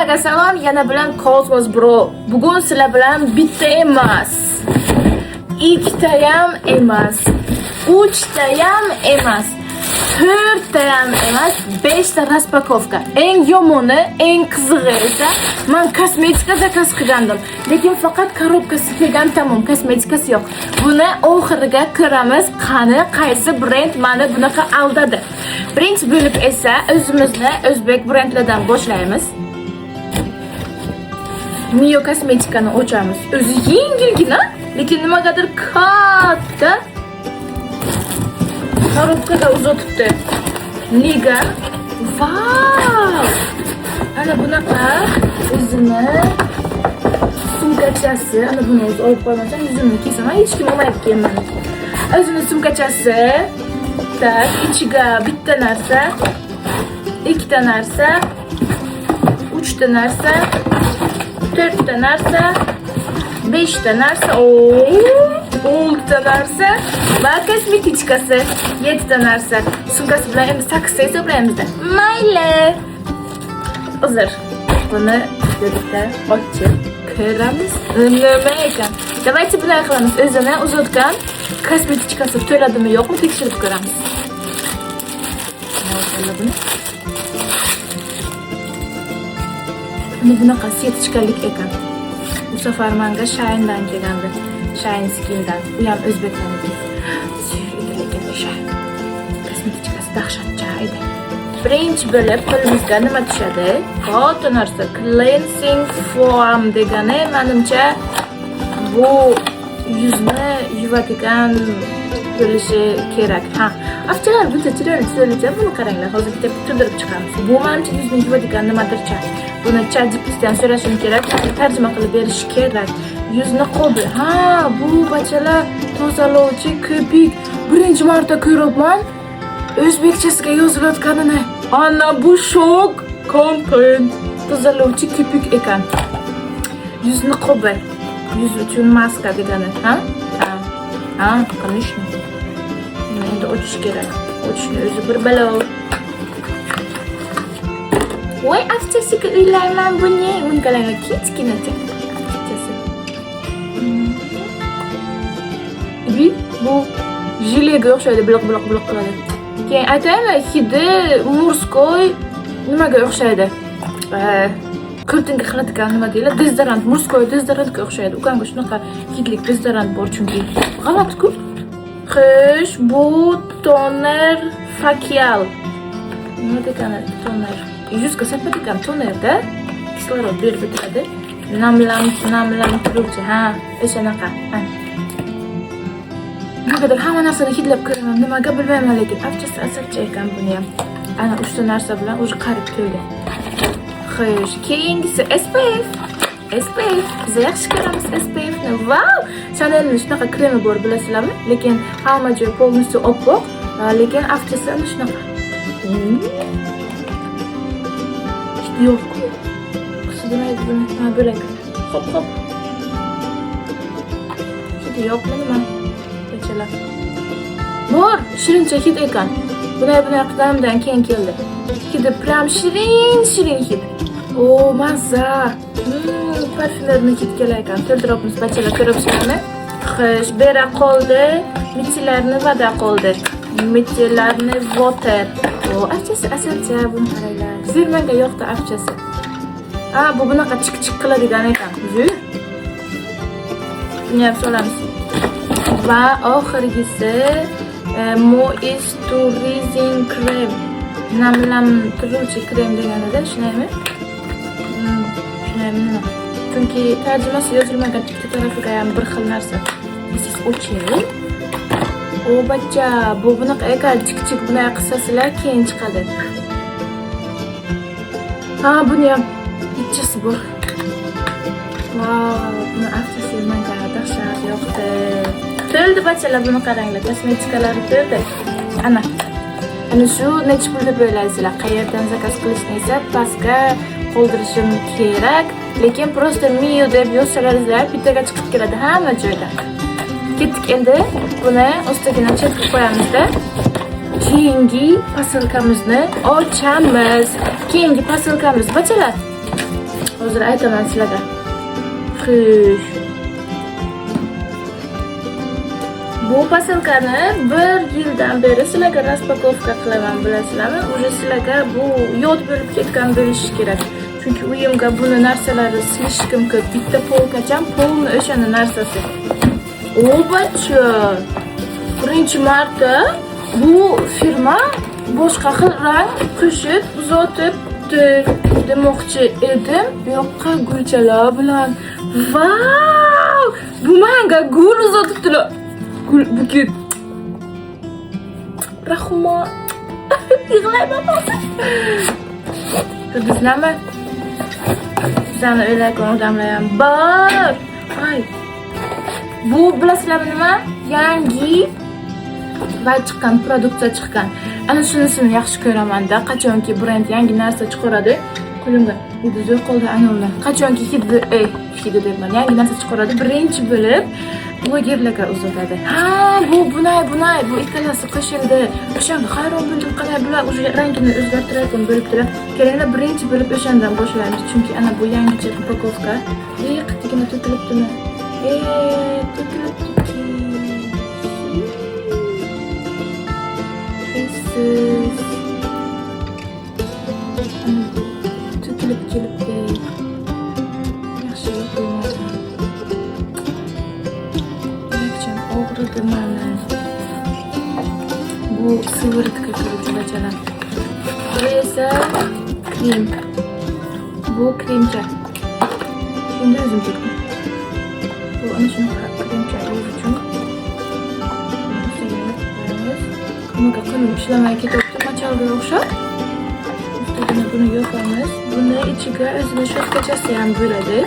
Hammaga salom, yana bilan Cosmos Bro. Bugun sizlar bilan bitta emas, ikkitayam emas, uchtayam emas, to'rttayam emas, 5 ta raspakovka. Eng yomoni, eng qizig'i esa men kosmetika zakaz qilgandim. Lekin faqat korobkasi kelgan, tamom, kosmetikasi yo'q. Buni oxiriga ko'ramiz, qani qaysi brend meni bunaqa aldadi. Birinchi bo'lib esa o'zimizni o'zbek brendlardan boshlaymiz. Mio kosmetikani ochamiz. O'zi yengilgina, lekin nimagadir katta. Korobkada uzatibdi. Nega? Vau! Ana bunaqa o'zini sumkachasi, ana buni o'zi olib qo'ymasam yuzimni kesaman, hech kim olmaydi meni. O'zini sumkachasi, tak, ichiga bitta narsa, ikkita narsa, uchta narsa, to'rtta narsa, 5 ta narsa, 10 ta narsa va kosmetichkasi 7 ta narsa. Sumkasi bilan endi 8 ta hisoblaymiz-da. Mayli. Hozir buni birlikda ochib ko'ramiz. Nima ekan? Davaychi bunday qilamiz. O'zini uzatgan kosmetichkasi to'ladimi yo'qmi tekshirib ko'ramiz. Buni bunaqa setichkalik ekan. Bu safar menga Shine'dan kelgandi. Shine Skin'dan. U ham o'zbeklarniki. Lekin kosmetichkasi dahshatcha edi. Birinchi bo'lib qo'limizga nima tushadi? Katta narsa, cleansing foam degani menimcha bu yuzni yuvadigan bo'lishi kerak. Ha, afchalar bitta chiroyli buni qaranglar. Hozir bitta to'ldirib chiqamiz. Bu menimcha yuzni yuvadigan nimadircha. Buni ChatGPTdan so'rashim kerak, tarjima qilib berish kerak. Yuzni qo'bi. Ha, bu bachalar tozalovchi ko'pik. Birinchi marta ko'ryapman. O'zbekchasiga yozilayotganini. Ana bu shok content. Tozalovchi ko'pik ekan. Yuzni qo'bi. Yuz uchun maska degani, ha? Ha, конечно. Endi ochish kerak. Ochishni o'zi bir balo. Voy, afchasiga uylayman buni. Bungalarga kichkinacha. Bu jilega o'xshaydi, biliq qiladi. Keyin aytaymi, hidi murskoy nimaga o'xshaydi? Kurtinga qiladigan nima deydi? Dezodorant, murskoy dezodorantga o'xshaydi. Ukamga shunaqa hidlik dezodorant bor chunki. G'alati-ku. Xo'sh, bu toner facial. Nima degani toner? Yuzga sepadigan tonerda kislorod berib turadi. Namlantiruvchi, ha, o'shanaqa. Nimagadir hamma narsani hidlab ko'raman, nimaga bilmayman, lekin afchasi asalcha ekan buni ham. Ana 3 ta narsa bilan o'zi qarib to'ldi. Xo'sh, keyingisi SPF. Biz yaxshi ko'ramiz SPFni. Vau! Chanelning shunaqa kremi bor, bilasizlarmi? Lekin hamma joy polностью oppoq, lekin afchasi ana shunaqa. Yo'q. Qisimaydi buni. Ha, bo'lak. Hop. Hidi yo'qmi nima? Bachalar. Bor, shirincha hid ekan. Bunday qilganimdan keyin keldi. Hidi prям shirin hid. O, mazza. Parfümlarni hid kelar ekan. To'ldiramiz bachalar, ko'ribsizlarmi? Xo'sh, bera qoldi. Mitilarni vada qoldi. Mitilarni water. O, afchasi asalcha, buni qaranglar. Zirmanga yo'qdi afchasi. Ha, bu bunaqa chiq qiladigan ekan. Buni ham solamiz. Va oxirgisi moisturizing krem. Namlantiruvchi krem deganida, shunaymi? Shunaymi? Chunki tarjimasi yozilmagan ikkita tarafiga ham bir xil narsa. Siz o'chiring. O bacha, bu bunaqa ekan, chiq bunday qilsasizlar keyin chiqadi. Ha, buni ham ichchasi bor. Vau, buni afchasi menga dahshat yoqdi. To'ldi bachalar, buni qaranglar, kosmetikalari to'ldi. Ana shu necha pul deb o'ylaysizlar? Qayerdan zakaz qilishni esa pastga qoldirishim kerak, lekin prosta Mio deb yozsalaringizlar, bittaga chiqib keladi hamma joyda. Ketdik endi. Buni ostagina chetga qo'yamiz-da. Keyingi posilkamizni ochamiz. Keyingi posilkamiz bachalar. Hozir aytaman sizlarga. Xush. Bu posilkani 1 yildan beri sizlarga raspakovka qilaman, bilasizlarmi? Уже sizlarga bu yod bo'lib ketgan bo'lishi kerak. Chunki uyimga buni narsalari slishkim ko'p. Bitta polkacham polni o'shani narsasi. Obachi. Birinchi marta bu firma boshqa xil rang qo'shib uzatibdi demoqchi edim. Yo'qqa gulchalar bilan. Vau! Bu menga gul uzatibdilar. Gul buket. Rahmat. Yig'layman hozir. Bizlarmi? Sizlarni o'ylayotgan odamlar ham bor. Ay. Bu bilasizlarmi nima? Yangi chiqqan produksiya chiqqan. Ana shunisini yaxshi ko'raman-da. Qachonki brend yangi narsa chiqaradi, qo'limga hidi zo'r qoldi ana ular. Qachonki hidi deyman. Yangi narsa chiqaradi, birinchi bo'lib blogerlarga uzatadi. Ha, bunay, bu ikkalasi qo'shildi. O'shanda hayron bo'ldim, qalay bular уже rangini o'zgartirayotgan bo'libdilar. Kelinglar birinchi bo'lib o'shandan boshlaymiz, chunki ana bu yangicha upakovka. Qattigina to'kilibdimi? To'kilibdi. To'kilib kelibdi. Yaxshi qo'ymadim. Yakcham og'ridi meni. Bu siviritka ko'ruvchilar. Bu esa krem. Bu kremcha. Endi o'zim to'kdim. Bu ana shunaqa kremcha o'z uchun. Bunga qo'lim ishlamay ketyapti, machalga o'xshab. Ustiga buni yopamiz. Buni ichiga o'zini sho'tkachasi ham bo'ladi.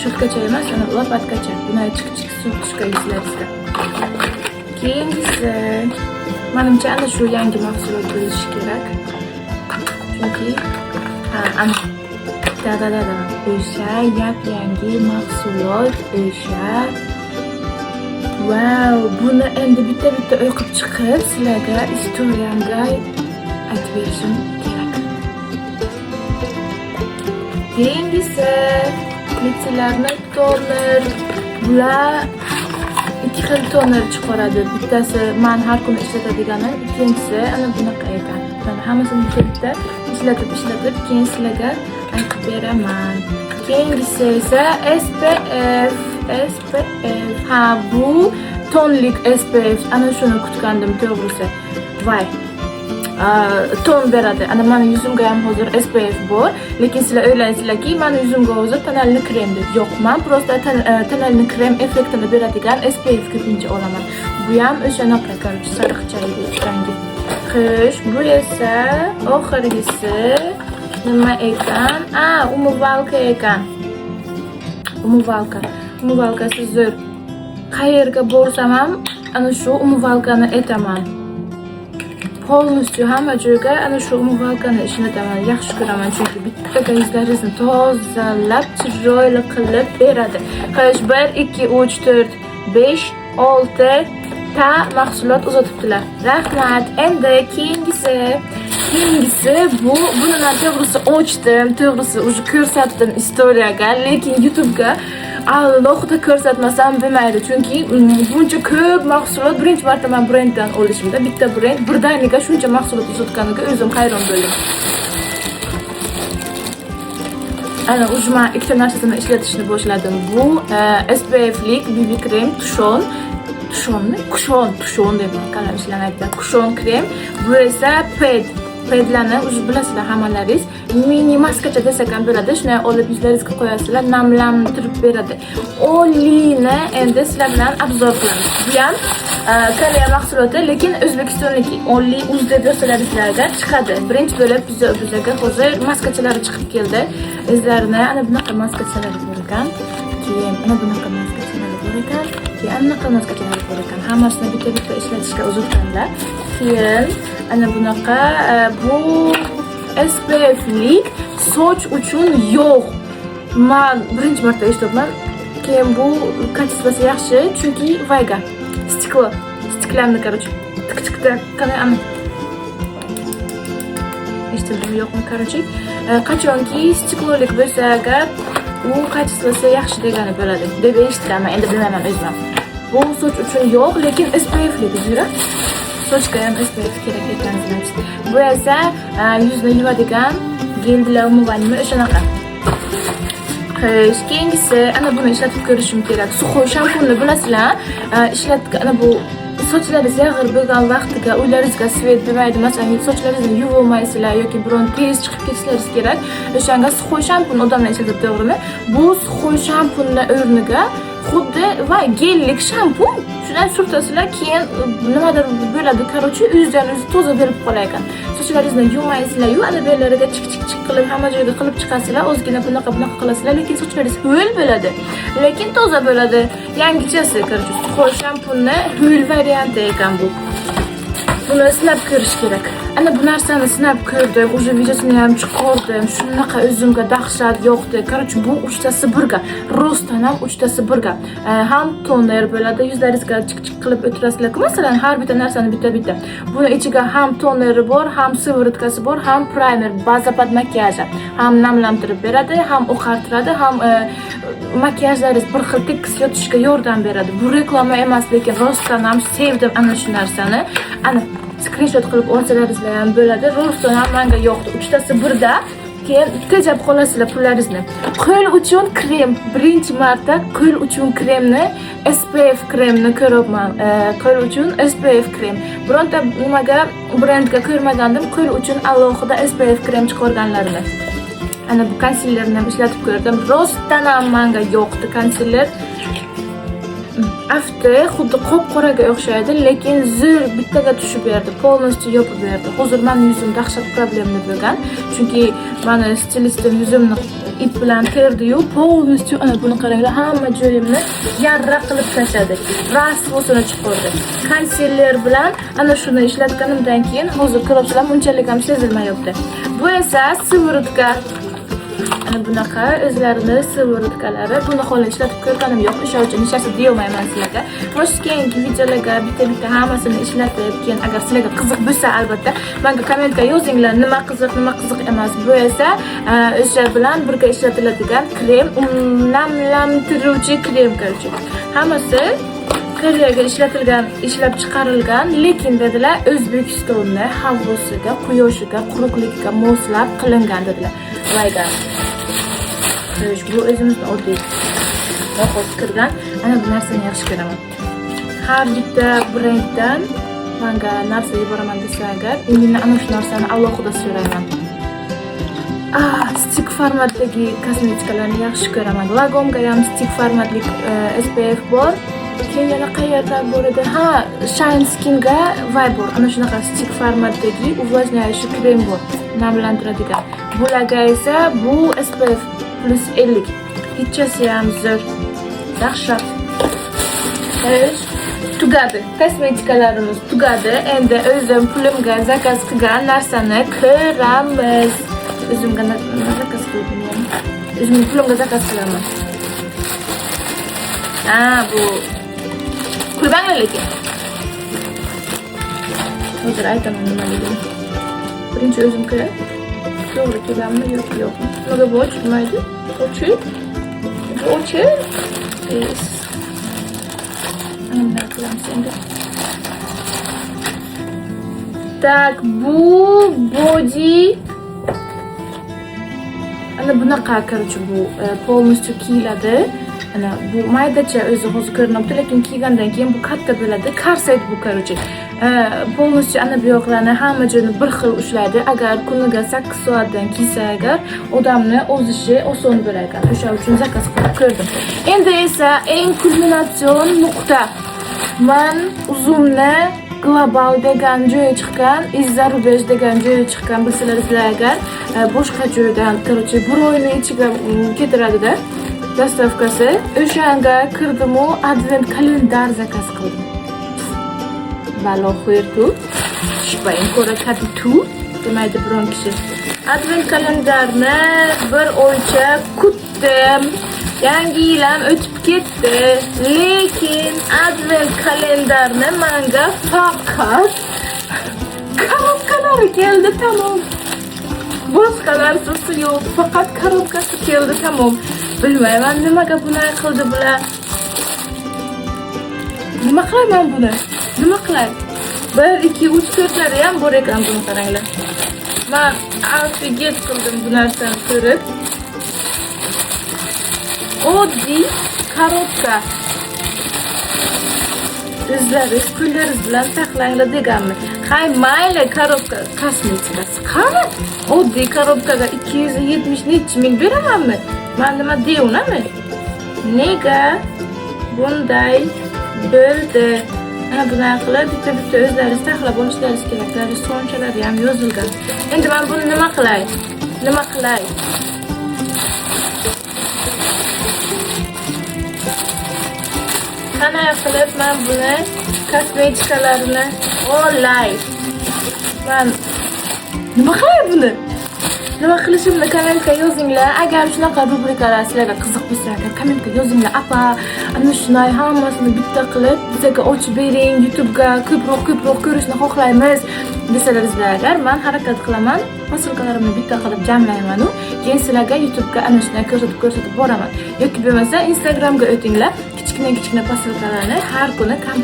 Sho'tkacha emas, ana lopatkacha. Buni chiqib surtishga izlaysizlar. Keyingisi, menimcha ana shu yangi mahsulot bo'lishi kerak. Chunki ana o'sha yangi mahsulot o'sha. Wow, buni endi bitta o'qib chiqib, sizlarga istoriyamga aytib berishim kerak. Keyingisi litselarni toner. Bular ikki xil toner chiqaradi. Bittasi men har kuni ishlatadiganim, ikkinchisi ana bunaqa ekan. Mana hammasini bitta ishlatib, keyin sizlarga aytib beraman. Keyingisi esa SPF. Ha, bu tonlik SPF. Ana shuni kutgandim to'g'risi. Voy. Ton beradi. Ana mening yuzimga ham hozir SPF bor, lekin sizlar o'ylaysizlarki, mening yuzimga hozir tonalni krem deb. Yo'q, men prosta tonalni krem effektini beradigan SPF ko'pincha olaman. Bu ham o'shanaqa korоче sariqchaydi rangi. Xo'sh, bu esa oxirgisi nima ekan? Umyvalka ekan. Umyvalkasi zo'r. Qayerga borsam ham ana shu umyvalkani aytaman. Polностью hamma joyga ana shu umyvalkani ishlataman. Yaxshi ko'raman, chunki bitta yuzlaringizni tozalab, chiroyli qilib beradi. Xo'sh, 1 2 3 4 5 6 ta mahsulot uzatibdilar. Rahmat. Endi keyingisi buni to'g'risi ochdim, to'g'risi уже ko'rsatdim istoriyaga, lekin YouTube'ga alohida ko'rsatmasam bo'lmaydi, chunki buncha ko'p mahsulot birinchi marta men brenddan olishimda, bitta brend birdaniga shuncha mahsulot uzatganiga o'zim hayron bo'ldim. Ana уже men ikkita narsani ishlatishni boshladim. Bu SPF-lik BB krem Kushon deyman, qalam ishlamaydi. Kushon krem. Bu esa pedlarni o'zi bilasizlar hammalaringiz. Mini maskacha desak ham bo'ladi. Shuni olib yuzlaringizga qo'yasizlar, namlantirib beradi. Olini endi sizlar bilan obzor qilamiz. Bu ham Koreya mahsuloti, lekin O'zbekistonniki. Oli uz deb yozsalaringizlarga chiqadi. Birinchi bo'lib bizga hozir maskachalari chiqib keldi. O'zlarini ana bunaqa maskachalari bor ekan. Keyin ana bunaqa maskachalari bor ekan. Hammasini bitta ishlatishga uzatganlar. Keyin ana bunaqa bu SPF-lik soch uchun yo'q. Men birinchi marta eshityapman. Keyin bu kачествоsi yaxshi, chunki vayga stiklanni короче tik-tikda qanday ana eshitildimi yo'qmi короче qachonki stiklolik bo'lsa agar u kачествоsi yaxshi degani bo'ladi deb eshitganman. Endi bilmayman o'zim. Bu soch uchun yo'q, lekin SPF'li deydi. Sochga ham SPF kerak ekanini aytdi. Bu esa yuzni yuvadigan gel для умывания o'shanaqa. Keyingisi ana buni ishlatib ko'rishim kerak. Suxoy shampunni bilasizlar, ana bu sochlaringiz yag'ir bo'lgan vaqtida uylaringizga svet bermaydi. Masalan, sochlaringizni yuvib olmaysizlar yoki biron tez chiqib ketishlaringiz kerak. O'shanga suxoy shampun odamlar ishlatadi, to'g'rimi? Bu suxoy shampunning o'rniga xuddi gellik shampun shundan surtasizlar, keyin nimadir bo'ladi, короче, o'zidan o'zi toza berib qolar ekan. Sochlaringizni yuvmaysizlar-yu, ana bellarga chik qilib hamma joyga qilib chiqasizlar, o'zgina bunaqa qilasizlar, lekin sochlaringiz ho'l bo'ladi, lekin toza bo'ladi. Yangichasi, короче, suxoy shampunni ho'l varianti ekan bu. Buni sinab ko'rish kerak. Ana bu narsani sinab ko'rdim, o'sha videosini ham chiqardim. Shunaqa o'zimga dahshat yo'qdi. Короче, bu uchtasi birga, rostdan ham uchtasi birga. Ham toner bo'ladi, yuzlaringizga chik qilib o'tirasizlar. Masalan, har bitta narsani bitta. Buni ichiga ham toneri bor, ham sivoritkasi bor, ham primer, baza под makiyaji. Ham namlantirib beradi, ham oqartiradi, ham makiyajlaringiz bir xil tekis yotishga yordam beradi. Bu reklama emas, lekin rostdan ham sevdim ana shu narsani. Ana screenshot qilib olsalaringizlar ham bo'ladi. Rostdan ham menga yoqdi. Uchtasi birda, keyin tejab qolasizlar pullaringizni. Qo'l uchun krem, birinchi marta qo'l uchun kremni, SPF kremni ko'ryapman. Qo'l uchun SPF krem. Bironta nimaga brendga ko'rmagandim, qo'l uchun alohida SPF krem chiqarganlarini. Ana bu konsillerni ham ishlatib ko'rdim. Rostdan ham menga yoqdi konsilyer. Afti xuddi qop-qoraga o'xshaydi, lekin zo'r bittaga tushib berdi, polностью yopib berdi. Hozir men yuzim dahshat problemli bo'lgan, chunki meni stilistim yuzimni ip bilan terdi-yu, polностью ana buni qaranglar, hamma joyimni yarra qilib tashladi. Rasvosini chiqardi. Konsilyer bilan ana shuni ishlatganimdan keyin hozir ko'ribsizlar, unchalik ham sezilmayapti. Bu esa sivoritka. Ana bunaqa o'zlarini sivoritkalari. Buni hali ishlatib ko'rganim yo'q, o'sha uchun nechasi deyolmayman sizlarga. Xo'sh, keyingi videolarga bitta hammasini ishlatib, keyin agar sizlarga qiziq bo'lsa, albatta menga kommentga yozinglar, nima qiziq emas. Bu esa o'sha bilan birga ishlatiladigan krem, namlantiruvchi krem короче. Hammasi Koreyaga ishlab chiqarilgan, lekin dedilar O'zbekistonni havosiga, quyoshiga, quruqligiga moslab qilingan dedilar. Voyga. Bu o'zimizning oddiy vaqt kirgan. Ana bu narsani yaxshi ko'raman. Har bitta brenddan menga narsa yuboraman desa agar, endi ana shu narsani alohida so'rayman. Stick formatdagi kosmetikalarni yaxshi ko'raman. Lagomga ham stick formatli SPF bor. Keyin yana qayerda bor edi? Shine Skinga Vibor. Ana shunaqa stick formatdagi увлажняющий krem bor, namlantiradigan. Bularga esa bu SPF plus 50. Kechasi ham zo'r. Dahshat. Tugadi. Kosmetikalarimiz tugadi. Endi o'zim pulimga zakaz qilgan narsani ko'ramiz. O'zimga zakaz qildim. O'zimning pulimga zakaz qilaman. Bu Kulbanglar lekin. Hozir aytaman nimaligini. Birinchi o'zim ko'ray. To'g'ri kelganmi yo'qmi? Nima bo'lish bilmaydi. O'chi. Ana qilamiz endi. Tak, bu body. Ana bunaqa, короче, bu полностью kiyiladi. Ana bu maydacha o'zi hozir ko'rinadi, lekin kiygandan keyin bu katta bo'ladi. Korset bu, короче. Полностью ana bu yoqlarni hamma joyini bir xil ushlaydi. Agar kuniga 8 soatdan kiysa agar, odamni o'zishi oson bo'lar ekan. O'sha uchun zakaz qilib ko'rdim. Endi esa eng kulminatsion nuqta. Men uzumni global degan joyi chiqqan, izza rubej degan joyi chiqqan bilsalaringizlar agar, boshqa joydan, короче, bir oyning ichiga ketiradi-da. Dostavkasi. O'shanga kirdim-u, advent kalendar zakaz qildim. Valo xo'rtu. Shpayn ko'rakadi tu, demaydi biron kishi. Advent kalendarni bir oycha kutdim. Yangi yil ham o'tib ketdi, lekin advent kalendarni menga faqat korobkalari keldi, tamom. Boshqa narsasi yo'q, faqat korobkasi keldi, tamom. Bilmayman nimaga bunaqa qildi bular. Nima qilaman buni? Nima qilay? 1 2 3 4lari ham bor ekan buni qaranglar. Men ofiget qildim bu narsani ko'rib. Oddiy korobka. O'zlaringiz pullaringiz bilan saqlanglar deganmi? Hay mayli korobka kosmetikasi qani? Oddiy korobkaga 270 necha ming beramanmi? Men nima deyapman? Nega bunday bo'ldi? Ana bunaqa qilib bitta o'zlaringiz saqlab olishlaringiz kerak. So'nchalari ham yozilgan. Endi men buni nima qilay? Nima qilay? Qanday qilib men buni kosmetikalarni olay? Men nima qilay buni? Nima qilishimni kommentga yozinglar. Agar shunaqa rubrikalar sizlarga qiziq bo'lsa, kommentga yozinglar. Apa, ana shunday hammasini bitta qilib bizga ochib bering. YouTube'ga ko'proq ko'rishni xohlaymiz desalaringlar, agar men harakat qilaman, posilkalarimni bitta qilib jamlayman u. Keyin sizlarga YouTube'ga ana shunday ko'rsatib boraman. Yoki bo'lmasa Instagram'ga o'tinglar. Kichkina posilkalarni har kuni kam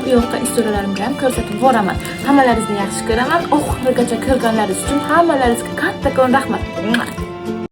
u yoqqa istoriyalarimga ham ko'rsatib boraman. Hammalaringizni yaxshi ko'raman. Oxirigacha ko'rganlaringiz uchun hammalaringizga kattakon rahmat.